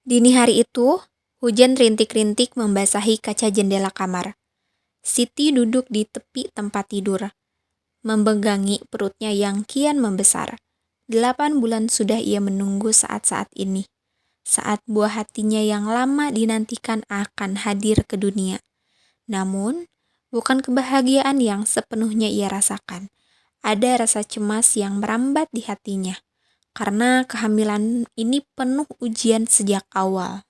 Dini hari itu, hujan rintik-rintik membasahi kaca jendela kamar. Siti duduk di tepi tempat tidur, memegangi perutnya yang kian membesar. 8 bulan sudah ia menunggu saat-saat ini. Saat buah hatinya yang lama dinantikan akan hadir ke dunia. Namun, bukan kebahagiaan yang sepenuhnya ia rasakan. Ada rasa cemas yang merambat di hatinya, karena kehamilan ini penuh ujian sejak awal.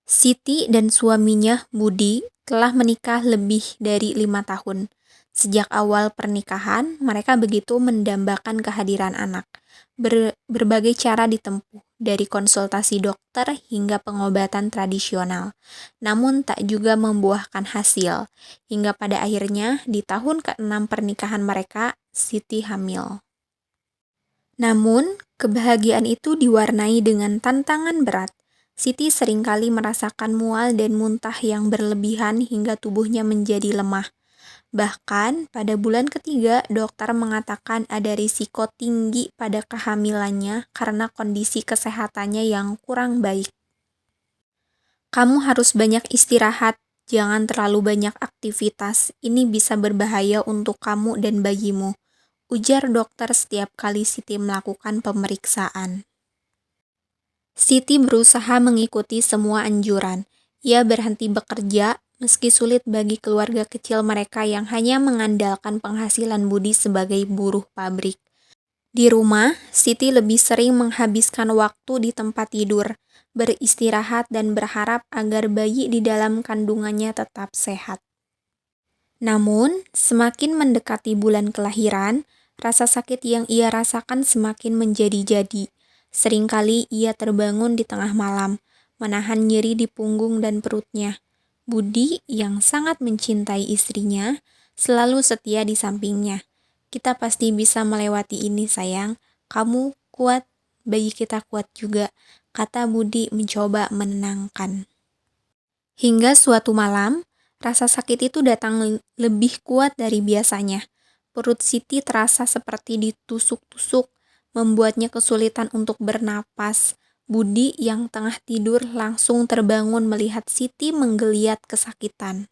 Siti dan suaminya, Budi, telah menikah lebih dari 5 tahun. Sejak awal pernikahan, mereka begitu mendambakan kehadiran anak. Berbagai cara ditempuh, dari konsultasi dokter hingga pengobatan tradisional. Namun tak juga membuahkan hasil, hingga pada akhirnya di tahun ke-6 pernikahan mereka, Siti hamil. Namun, kebahagiaan itu diwarnai dengan tantangan berat. Siti seringkali merasakan mual dan muntah yang berlebihan hingga tubuhnya menjadi lemah. Bahkan pada bulan ketiga, dokter mengatakan ada risiko tinggi pada kehamilannya karena kondisi kesehatannya yang kurang baik. Kamu harus banyak istirahat, jangan terlalu banyak aktivitas. Ini bisa berbahaya untuk kamu dan bayimu, ujar dokter setiap kali Siti melakukan pemeriksaan. Siti berusaha mengikuti semua anjuran. Ia berhenti bekerja, meski sulit bagi keluarga kecil mereka yang hanya mengandalkan penghasilan Budi sebagai buruh pabrik. Di rumah, Siti lebih sering menghabiskan waktu di tempat tidur, beristirahat dan berharap agar bayi di dalam kandungannya tetap sehat. Namun, semakin mendekati bulan kelahiran, rasa sakit yang ia rasakan semakin menjadi-jadi. Seringkali ia terbangun di tengah malam, menahan nyeri di punggung dan perutnya. Budi, yang sangat mencintai istrinya, selalu setia di sampingnya. Kita pasti bisa melewati ini, sayang. Kamu kuat, bayi kita kuat juga, kata Budi mencoba menenangkan. Hingga suatu malam, rasa sakit itu datang lebih kuat dari biasanya. Perut Siti terasa seperti ditusuk-tusuk, membuatnya kesulitan untuk bernapas. Budi yang tengah tidur langsung terbangun melihat Siti menggeliat kesakitan.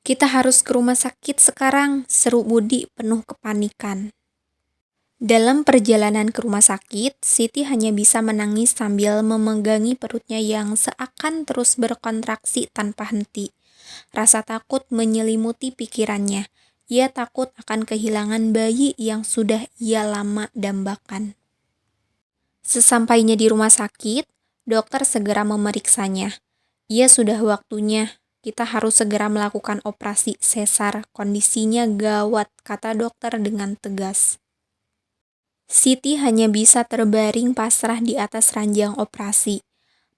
Kita harus ke rumah sakit sekarang, seru Budi penuh kepanikan. Dalam perjalanan ke rumah sakit, Siti hanya bisa menangis sambil memegangi perutnya yang seakan terus berkontraksi tanpa henti. Rasa takut menyelimuti pikirannya. Ia takut akan kehilangan bayi yang sudah ia lama dambakan. Sesampainya di rumah sakit, dokter segera memeriksanya. Ia sudah waktunya. Kita harus segera melakukan operasi sesar. Kondisinya gawat, kata dokter dengan tegas. Siti hanya bisa terbaring pasrah di atas ranjang operasi,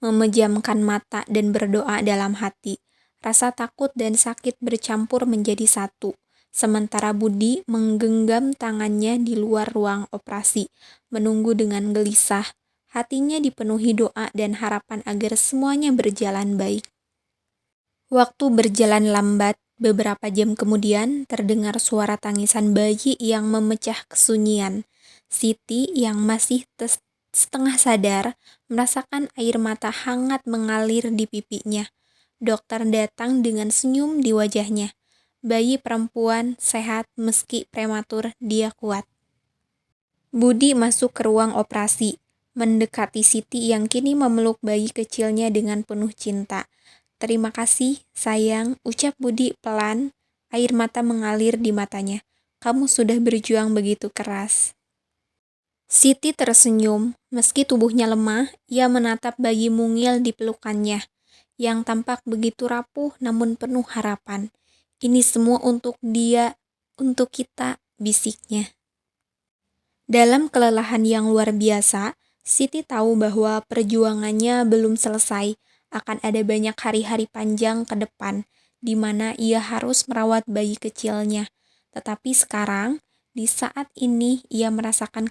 memejamkan mata dan berdoa dalam hati. Rasa takut dan sakit bercampur menjadi satu. Sementara Budi menggenggam tangannya di luar ruang operasi, menunggu dengan gelisah. Hatinya dipenuhi doa dan harapan agar semuanya berjalan baik. Waktu berjalan lambat, beberapa jam kemudian terdengar suara tangisan bayi yang memecah kesunyian. Siti yang masih setengah sadar merasakan air mata hangat mengalir di pipinya. Dokter datang dengan senyum di wajahnya. Bayi perempuan sehat meski prematur, dia kuat. Budi masuk ke ruang operasi, mendekati Siti yang kini memeluk bayi kecilnya dengan penuh cinta. Terima kasih, sayang, ucap Budi pelan, air mata mengalir di matanya. Kamu sudah berjuang begitu keras. Siti tersenyum, meski tubuhnya lemah, ia menatap bayi mungil di pelukannya, yang tampak begitu rapuh namun penuh harapan. Ini semua untuk dia, untuk kita, bisiknya. Dalam kelelahan yang luar biasa, Siti tahu bahwa perjuangannya belum selesai. Akan ada banyak hari-hari panjang ke depan, di mana ia harus merawat bayi kecilnya. Tetapi sekarang, di saat ini, ia merasakan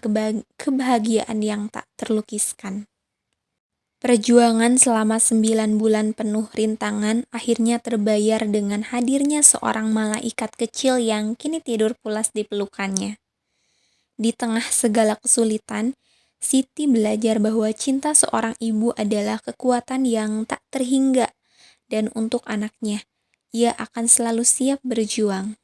kebahagiaan yang tak terlukiskan. Perjuangan selama 9 bulan penuh rintangan akhirnya terbayar dengan hadirnya seorang malaikat kecil yang kini tidur pulas di pelukannya. Di tengah segala kesulitan, Siti belajar bahwa cinta seorang ibu adalah kekuatan yang tak terhingga, dan untuk anaknya, ia akan selalu siap berjuang.